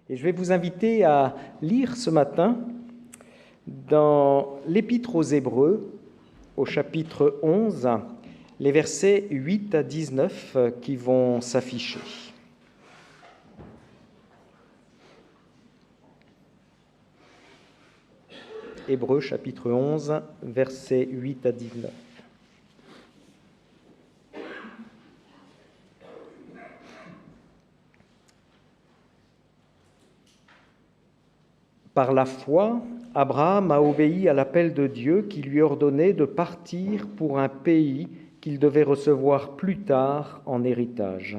Et je vais vous inviter à lire ce matin dans l'Épître aux Hébreux, au chapitre 11, les versets 8 à 19 qui vont s'afficher. Hébreux, chapitre 11, versets 8 à 19. Par la foi, Abraham a obéi à l'appel de Dieu qui lui ordonnait de partir pour un pays qu'il devait recevoir plus tard en héritage.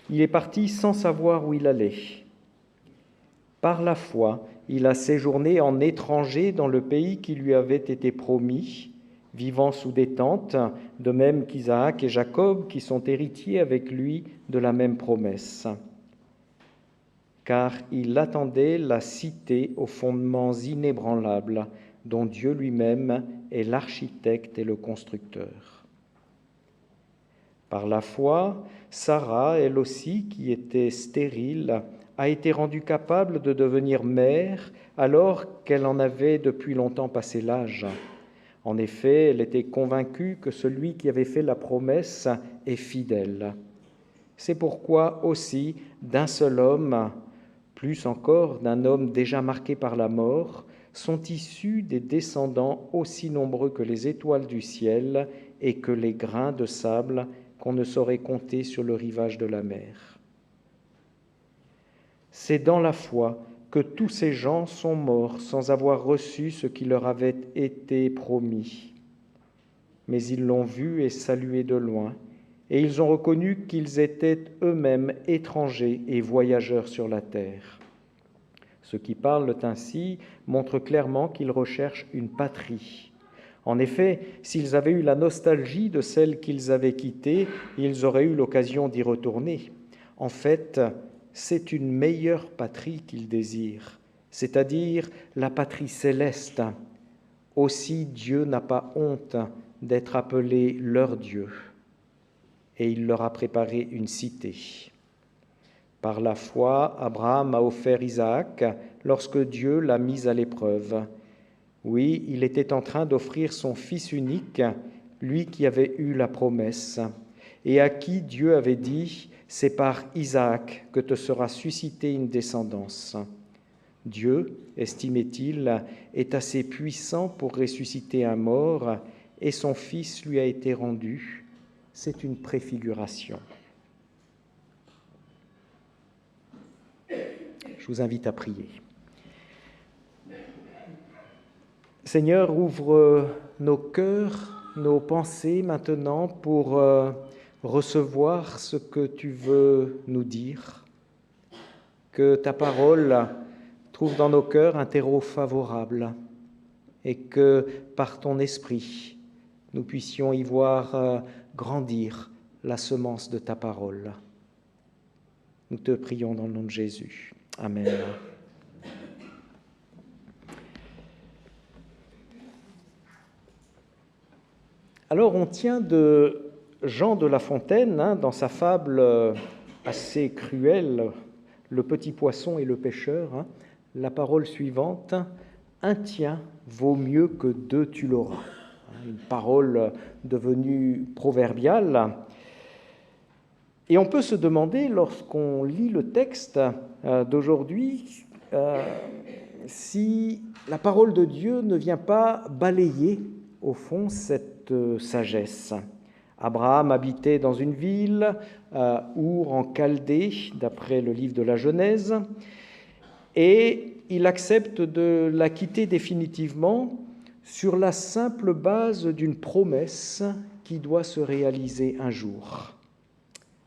Il est parti sans savoir où il allait. Par la foi, il a séjourné en étranger dans le pays qui lui avait été promis, vivant sous des tentes, de même qu'Isaac et Jacob, qui sont héritiers avec lui de la même promesse. Car il attendait la cité aux fondements inébranlables, dont Dieu lui-même est l'architecte et le constructeur. Par la foi, Sarah, elle aussi, qui était stérile, a été rendue capable de devenir mère alors qu'elle en avait depuis longtemps passé l'âge. En effet, elle était convaincue que celui qui avait fait la promesse est fidèle. C'est pourquoi aussi, d'un seul homme, plus encore d'un homme déjà marqué par la mort, sont issus des descendants aussi nombreux que les étoiles du ciel et que les grains de sable qu'on ne saurait compter sur le rivage de la mer. C'est dans la foi que tous ces gens sont morts sans avoir reçu ce qui leur avait été promis. Mais ils l'ont vu et salué de loin, et ils ont reconnu qu'ils étaient eux-mêmes étrangers et voyageurs sur la terre. Ceux qui parlent ainsi montrent clairement qu'ils recherchent une patrie. En effet, s'ils avaient eu la nostalgie de celle qu'ils avaient quittée, ils auraient eu l'occasion d'y retourner. En fait, c'est une meilleure patrie qu'ils désirent, c'est-à-dire la patrie céleste. Aussi Dieu n'a pas honte d'être appelé leur Dieu, et il leur a préparé une cité. Par la foi, Abraham a offert Isaac lorsque Dieu l'a mis à l'épreuve. Oui, il était en train d'offrir son fils unique, lui qui avait eu la promesse, et à qui Dieu avait dit « C'est par Isaac que te sera suscitée une descendance ». Dieu, estimait-il, est assez puissant pour ressusciter un mort, et son fils lui a été rendu. C'est une préfiguration. Je vous invite à prier. Seigneur, ouvre nos cœurs, nos pensées maintenant pour recevoir ce que tu veux nous dire. Que ta parole trouve dans nos cœurs un terreau favorable et que par ton esprit, nous puissions y voir grandir la semence de ta parole. Nous te prions dans le nom de Jésus. Amen. Alors on tient de Jean de La Fontaine, dans sa fable assez cruelle, Le petit poisson et le pêcheur, la parole suivante, « Un tien vaut mieux que deux tu l'auras ». Une parole devenue proverbiale. Et on peut se demander, lorsqu'on lit le texte d'aujourd'hui, si la parole de Dieu ne vient pas balayer, au fond, cette sagesse. Abraham habitait dans une ville, Our en Chaldée, d'après le livre de la Genèse, et il accepte de la quitter définitivement sur la simple base d'une promesse qui doit se réaliser un jour.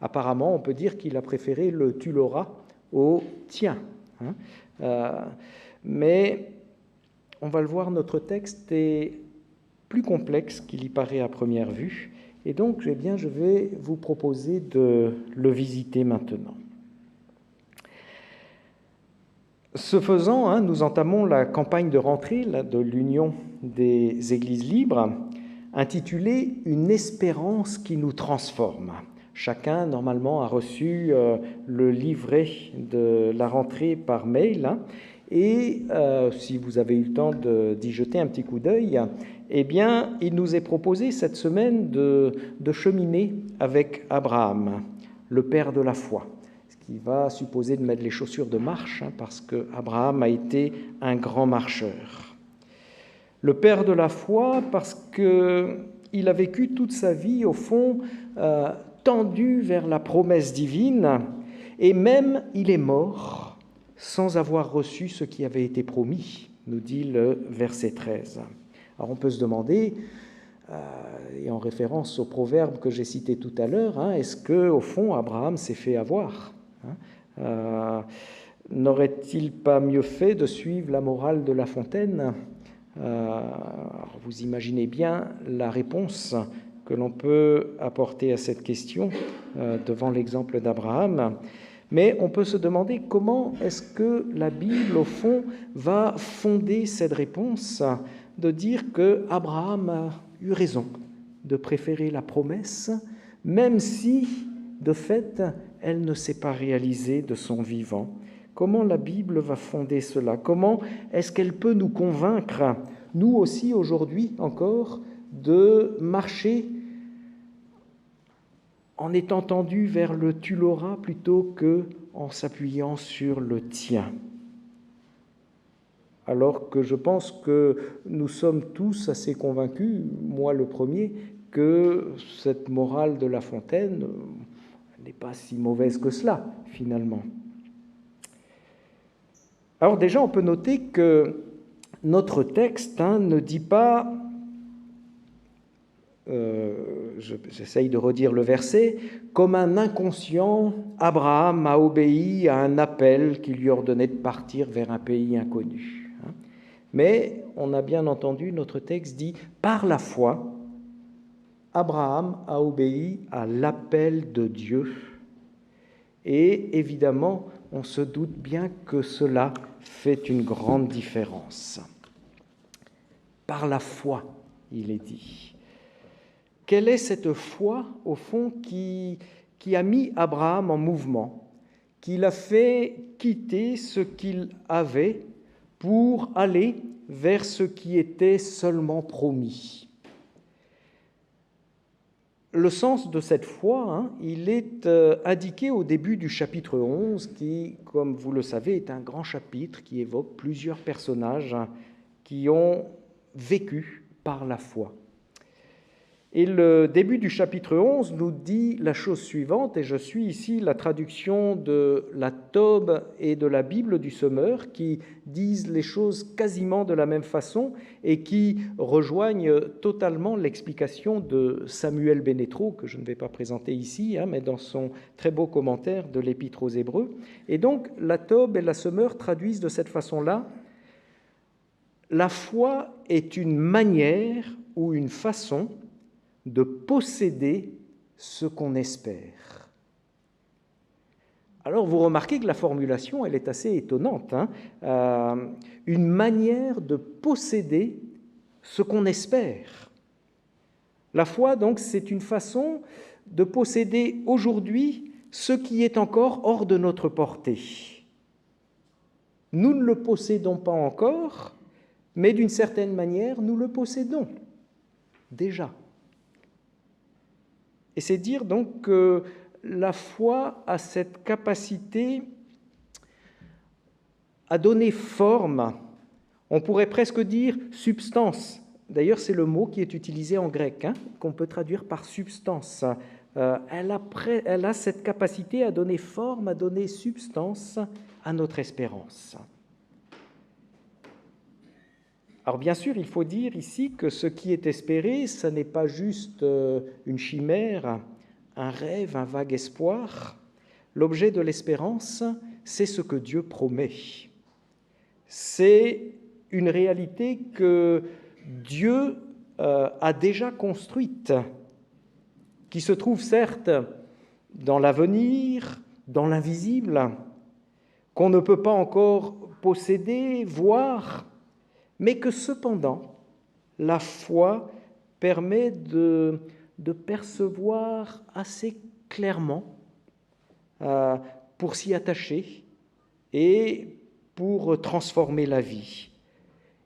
Apparemment, on peut dire qu'il a préféré le « tu l'auras » au « tien ». Mais, on va le voir, notre texte est plus complexe qu'il y paraît à première vue. Et donc, je vais vous proposer de le visiter maintenant. Ce faisant, nous entamons la campagne de rentrée de l'Union des Églises libres, intitulée « Une espérance qui nous transforme ». Chacun, normalement, a reçu le livret de la rentrée par mail. Et si vous avez eu le temps d'y jeter un petit coup d'œil, eh bien, il nous est proposé cette semaine de cheminer avec Abraham, le père de la foi, ce qui va supposer de mettre les chaussures de marche, parce qu'Abraham a été un grand marcheur. Le père de la foi parce qu'il a vécu toute sa vie, au fond, tendu vers la promesse divine, et même il est mort sans avoir reçu ce qui avait été promis, nous dit le verset 13. Alors on peut se demander, et en référence au proverbe que j'ai cité tout à l'heure, est-ce qu'au fond Abraham s'est fait avoir ? N'aurait-il pas mieux fait de suivre la morale de La Fontaine ? Vous imaginez bien la réponse que l'on peut apporter à cette question devant l'exemple d'Abraham. Mais on peut se demander comment est-ce que la Bible, au fond, va fonder cette réponse, de dire qu'Abraham a eu raison de préférer la promesse, même si, de fait, elle ne s'est pas réalisée de son vivant. Comment la Bible va fonder cela? Comment est-ce qu'elle peut nous convaincre, nous aussi aujourd'hui encore, de marcher en étant tendu vers le tu l'auras plutôt qu'en s'appuyant sur le tien? Alors que je pense que nous sommes tous assez convaincus, moi le premier, que cette morale de La Fontaine n'est pas si mauvaise que cela, finalement. Alors déjà, on peut noter que notre texte ne dit pas, j'essaye de redire le verset, comme un inconscient, Abraham a obéi à un appel qui lui ordonnait de partir vers un pays inconnu. Mais on a bien entendu, notre texte dit, par la foi, Abraham a obéi à l'appel de Dieu. Et évidemment, on se doute bien que cela fait une grande différence. Par la foi, il est dit. Quelle est cette foi, au fond, qui a mis Abraham en mouvement, qui l'a fait quitter ce qu'il avait pour aller vers ce qui était seulement promis? Le sens de cette foi, il est indiqué au début du chapitre 11, qui, comme vous le savez, est un grand chapitre qui évoque plusieurs personnages qui ont vécu par la foi. Et le début du chapitre 11 nous dit la chose suivante, et je suis ici la traduction de la Tobe et de la Bible du Semeur, qui disent les choses quasiment de la même façon et qui rejoignent totalement l'explication de Samuel Benetro, que je ne vais pas présenter ici, mais dans son très beau commentaire de l'Épître aux Hébreux. Et donc, la Tobe et la Semeur traduisent de cette façon-là: la foi est une manière ou une façon de posséder ce qu'on espère. Alors vous remarquez que la formulation, elle est assez étonnante. Une manière de posséder ce qu'on espère. La foi, donc, c'est une façon de posséder aujourd'hui ce qui est encore hors de notre portée. Nous ne le possédons pas encore, mais d'une certaine manière, nous le possédons déjà. Et c'est dire donc que la foi a cette capacité à donner forme, on pourrait presque dire substance. D'ailleurs, c'est le mot qui est utilisé en grec, qu'on peut traduire par substance. Elle a cette capacité à donner forme, à donner substance à notre espérance. Alors bien sûr, il faut dire ici que ce qui est espéré, ce n'est pas juste une chimère, un rêve, un vague espoir. L'objet de l'espérance, c'est ce que Dieu promet. C'est une réalité que Dieu a déjà construite, qui se trouve certes dans l'avenir, dans l'invisible, qu'on ne peut pas encore posséder, voir, mais que cependant, la foi permet de percevoir assez clairement pour s'y attacher et pour transformer la vie.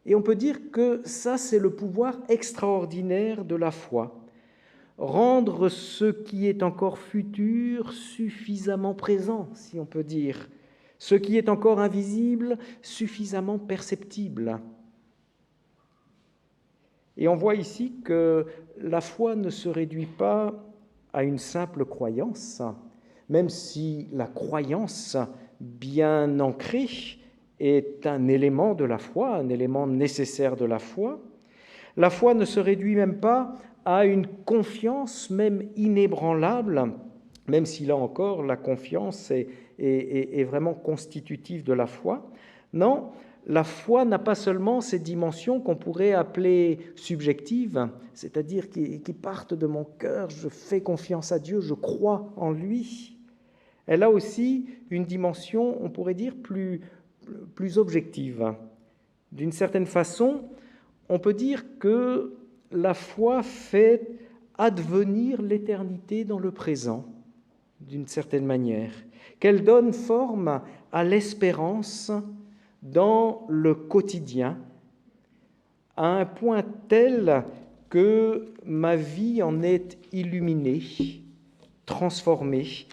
Et on peut dire que ça, c'est le pouvoir extraordinaire de la foi. Rendre ce qui est encore futur suffisamment présent, si on peut dire, ce qui est encore invisible suffisamment perceptible. Et on voit ici que la foi ne se réduit pas à une simple croyance, même si la croyance bien ancrée est un élément de la foi, un élément nécessaire de la foi. La foi ne se réduit même pas à une confiance même inébranlable, même si là encore la confiance est vraiment constitutive de la foi. Non, la foi n'a pas seulement ces dimensions qu'on pourrait appeler subjectives, c'est-à-dire qui partent de mon cœur, je fais confiance à Dieu, je crois en lui. Elle a aussi une dimension, on pourrait dire, plus objective. D'une certaine façon, on peut dire que la foi fait advenir l'éternité dans le présent, d'une certaine manière, qu'elle donne forme à l'espérance dans le quotidien, à un point tel que ma vie en est illuminée, transformée,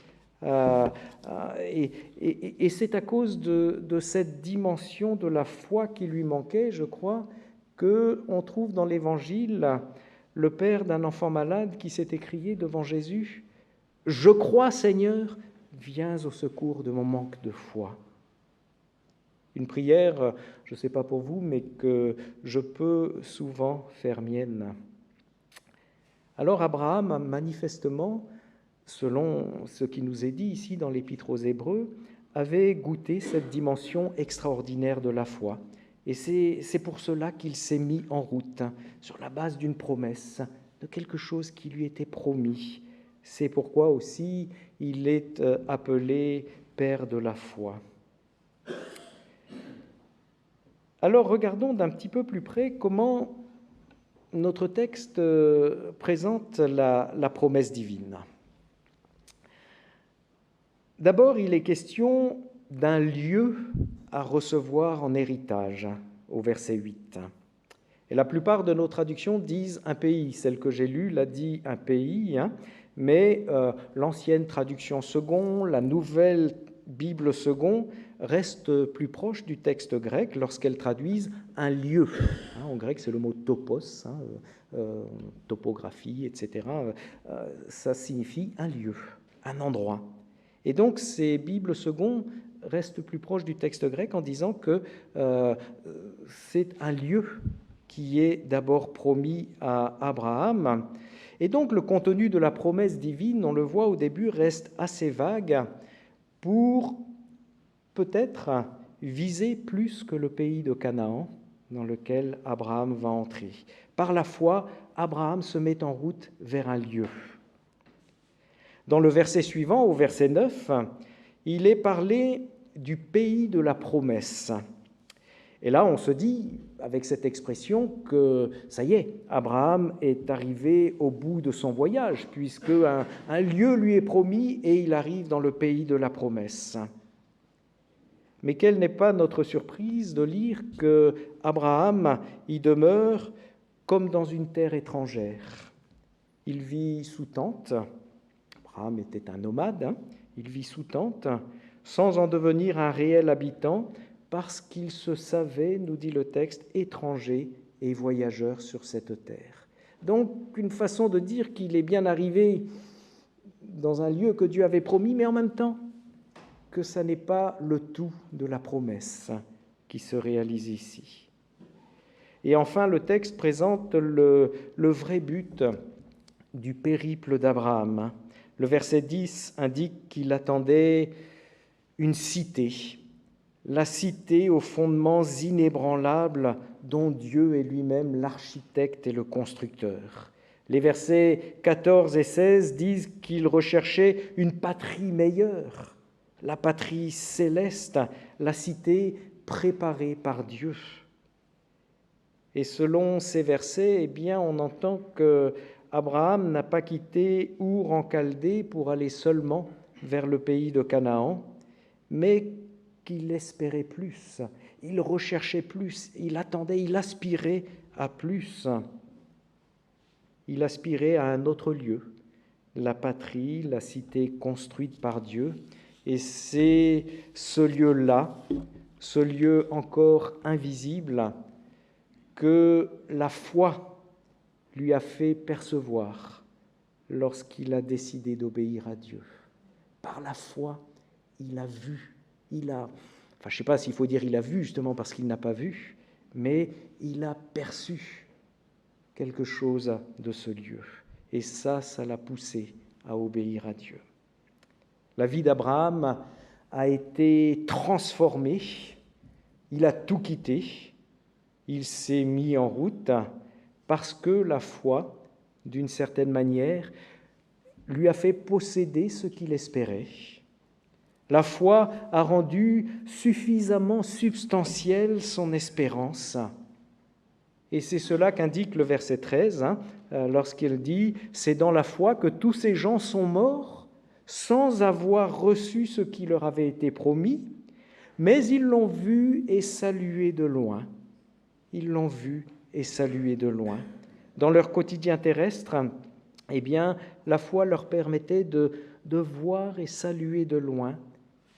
et c'est à cause de cette dimension de la foi qui lui manquait, je crois, qu'on trouve dans l'Évangile le père d'un enfant malade qui s'est écrié devant Jésus « Je crois, Seigneur, viens au secours de mon manque de foi ». Une prière, je ne sais pas pour vous, mais que je peux souvent faire mienne. Alors Abraham, manifestement, selon ce qui nous est dit ici dans l'Épître aux Hébreux, avait goûté cette dimension extraordinaire de la foi. Et c'est pour cela qu'il s'est mis en route, sur la base d'une promesse, de quelque chose qui lui était promis. C'est pourquoi aussi il est appelé Père de la foi. Alors regardons d'un petit peu plus près comment notre texte présente la promesse divine. D'abord, il est question d'un lieu à recevoir en héritage, au verset 8. Et la plupart de nos traductions disent un pays. Celle que j'ai lue l'a dit un pays, mais l'ancienne traduction second, la nouvelle Bible second, reste plus proche du texte grec lorsqu'elles traduisent un lieu. En grec, c'est le mot topos, topographie, etc. Ça signifie un lieu, un endroit. Et donc, ces Bibles second restent plus proches du texte grec en disant que c'est un lieu qui est d'abord promis à Abraham. Et donc, le contenu de la promesse divine, on le voit au début, reste assez vague pour peut-être viser plus que le pays de Canaan dans lequel Abraham va entrer. Par la foi, Abraham se met en route vers un lieu. Dans le verset suivant, au verset 9, il est parlé du pays de la promesse. Et là, on se dit, avec cette expression, que ça y est, Abraham est arrivé au bout de son voyage, puisque un lieu lui est promis et il arrive dans le pays de la promesse. Mais quelle n'est pas notre surprise de lire que Abraham y demeure comme dans une terre étrangère. Il vit sous tente. Abraham était un nomade, il vit sous tente, sans en devenir un réel habitant, parce qu'il se savait, nous dit le texte, étranger et voyageur sur cette terre. Donc, une façon de dire qu'il est bien arrivé dans un lieu que Dieu avait promis, mais en même temps que ça n'est pas le tout de la promesse qui se réalise ici. Et enfin, le texte présente le vrai but du périple d'Abraham. Le verset 10 indique qu'il attendait une cité, la cité aux fondements inébranlables dont Dieu est lui-même l'architecte et le constructeur. Les versets 14 et 16 disent qu'il recherchait une patrie meilleure, la patrie céleste, la cité préparée par Dieu. Et selon ces versets, on entend que Abraham n'a pas quitté Our en Chaldée pour aller seulement vers le pays de Canaan, mais qu'il espérait plus, il recherchait plus, il attendait, il aspirait à plus. Il aspirait à un autre lieu, la patrie, la cité construite par Dieu. Et c'est ce lieu-là, ce lieu encore invisible, que la foi lui a fait percevoir lorsqu'il a décidé d'obéir à Dieu. Par la foi, il a vu, je ne sais pas s'il faut dire il a vu justement parce qu'il n'a pas vu, mais il a perçu quelque chose de ce lieu. Et ça l'a poussé à obéir à Dieu. La vie d'Abraham a été transformée, il a tout quitté, il s'est mis en route parce que la foi, d'une certaine manière, lui a fait posséder ce qu'il espérait. La foi a rendu suffisamment substantielle son espérance. Et c'est cela qu'indique le verset 13, lorsqu'il dit « C'est dans la foi que tous ces gens sont morts sans avoir reçu ce qui leur avait été promis, mais ils l'ont vu et salué de loin. » Ils l'ont vu et salué de loin. Dans leur quotidien terrestre, eh bien, la foi leur permettait de voir et saluer de loin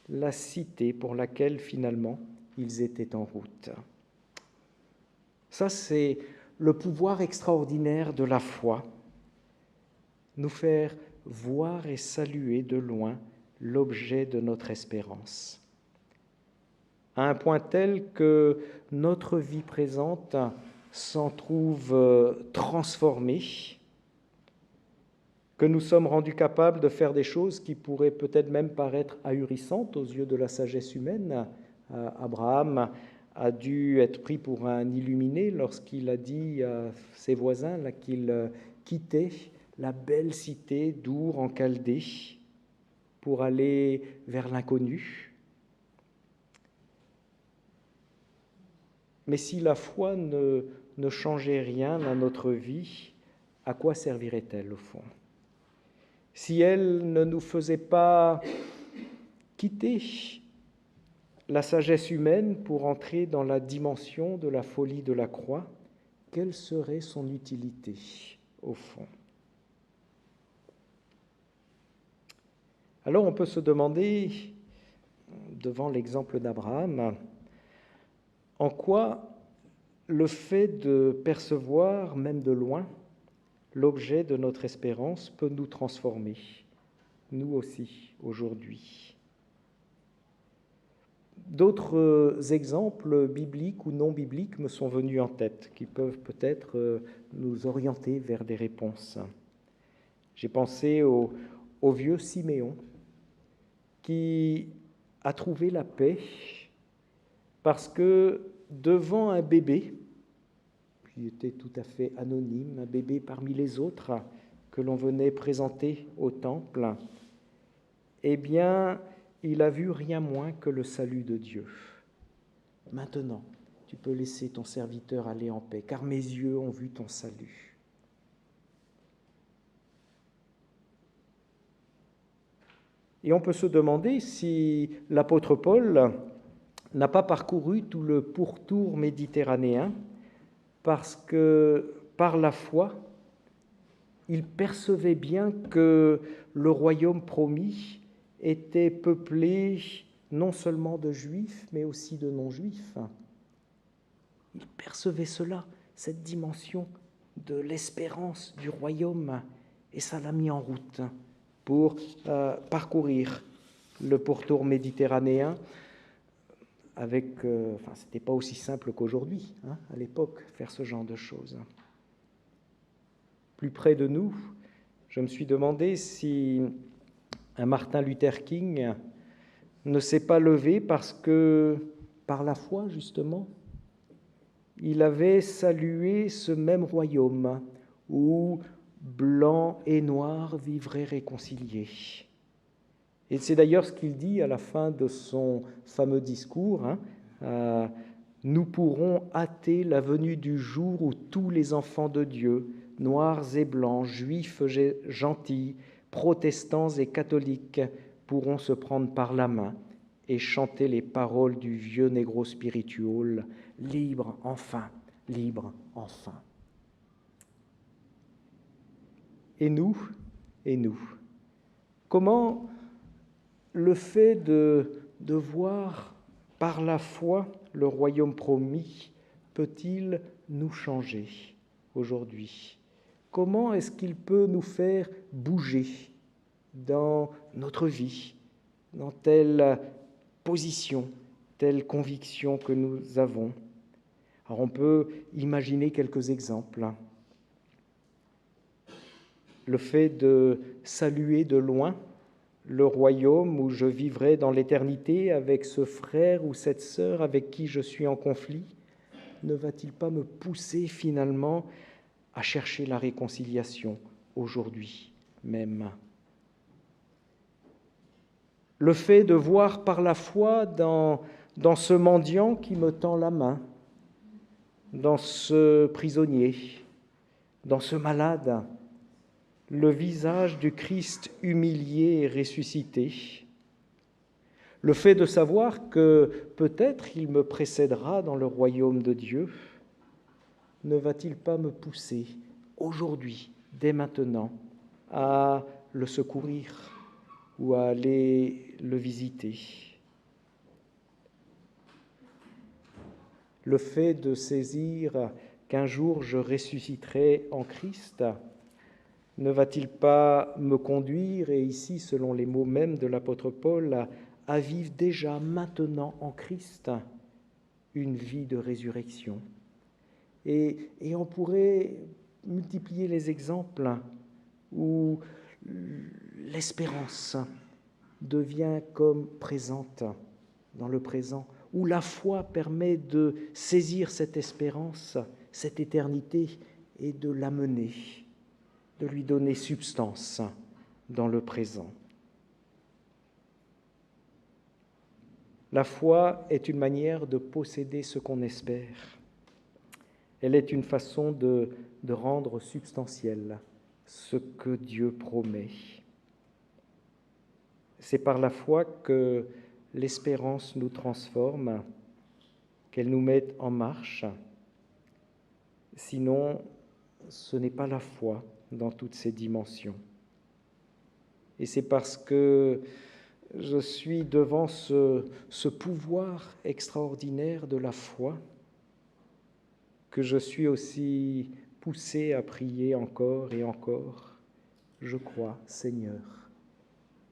la cité pour laquelle finalement ils étaient en route. Ça, c'est le pouvoir extraordinaire de la foi, nous faire voir et saluer de loin l'objet de notre espérance, à un point tel que notre vie présente s'en trouve transformée, que nous sommes rendus capables de faire des choses qui pourraient peut-être même paraître ahurissantes aux yeux de la sagesse humaine. Abraham a dû être pris pour un illuminé lorsqu'il a dit à ses voisins qu'il quittait la belle cité d'Our en Chaldée pour aller vers l'inconnu. Mais si la foi ne changeait rien à notre vie, à quoi servirait-elle au fond ? Si elle ne nous faisait pas quitter la sagesse humaine pour entrer dans la dimension de la folie de la croix, quelle serait son utilité au fond ? Alors on peut se demander, devant l'exemple d'Abraham, en quoi le fait de percevoir, même de loin, l'objet de notre espérance peut nous transformer, nous aussi, aujourd'hui. D'autres exemples bibliques ou non bibliques me sont venus en tête, qui peuvent peut-être nous orienter vers des réponses. J'ai pensé au vieux Siméon, qui a trouvé la paix parce que devant un bébé, qui était tout à fait anonyme, un bébé parmi les autres que l'on venait présenter au temple, eh bien, il a vu rien moins que le salut de Dieu. Maintenant, tu peux laisser ton serviteur aller en paix, car mes yeux ont vu ton salut. Et on peut se demander si l'apôtre Paul n'a pas parcouru tout le pourtour méditerranéen parce que, par la foi, il percevait bien que le royaume promis était peuplé non seulement de juifs, mais aussi de non-juifs. Il percevait cela, cette dimension de l'espérance du royaume, et ça l'a mis en route pour parcourir le pourtour méditerranéen avec... c'était pas aussi simple qu'aujourd'hui, à l'époque, faire ce genre de choses. Plus près de nous, je me suis demandé si un Martin Luther King ne s'est pas levé parce que, par la foi justement, il avait salué ce même royaume où blanc et noir vivraient réconciliés. Et c'est d'ailleurs ce qu'il dit à la fin de son fameux discours, nous pourrons hâter la venue du jour où tous les enfants de Dieu noirs et blancs, juifs et gentils, protestants et catholiques pourront se prendre par la main et chanter les paroles du vieux négro spirituel, libre enfin, libre enfin. Et nous, comment le fait de voir par la foi le royaume promis peut-il nous changer aujourd'hui? Comment est-ce qu'il peut nous faire bouger dans notre vie, dans telle position, telle conviction que nous avons? Alors on peut imaginer quelques exemples. Le fait de saluer de loin le royaume où je vivrai dans l'éternité avec ce frère ou cette sœur avec qui je suis en conflit, ne va-t-il pas me pousser finalement à chercher la réconciliation aujourd'hui même? Le fait de voir par la foi dans ce mendiant qui me tend la main, dans ce prisonnier, dans ce malade, le visage du Christ humilié et ressuscité. Le fait de savoir que peut-être il me précédera dans le royaume de Dieu, ne va-t-il pas me pousser aujourd'hui, dès maintenant, à le secourir ou à aller le visiter? Le fait de saisir qu'un jour je ressusciterai en Christ, ne va-t-il pas me conduire, et ici, selon les mots mêmes de l'apôtre Paul, à vivre déjà maintenant en Christ une vie de résurrection? Et on pourrait multiplier les exemples où l'espérance devient comme présente dans le présent, où la foi permet de saisir cette espérance, cette éternité, et de l'amener, de lui donner substance dans le présent. La foi est une manière de posséder ce qu'on espère. Elle est une façon de rendre substantiel ce que Dieu promet. C'est par la foi que l'espérance nous transforme, qu'elle nous met en marche. Sinon, ce n'est pas la foi dans toutes ses dimensions. Et c'est parce que je suis devant ce pouvoir extraordinaire de la foi que je suis aussi poussé à prier encore et encore. Je crois, Seigneur,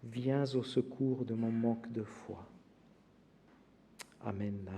viens au secours de mon manque de foi. Amen.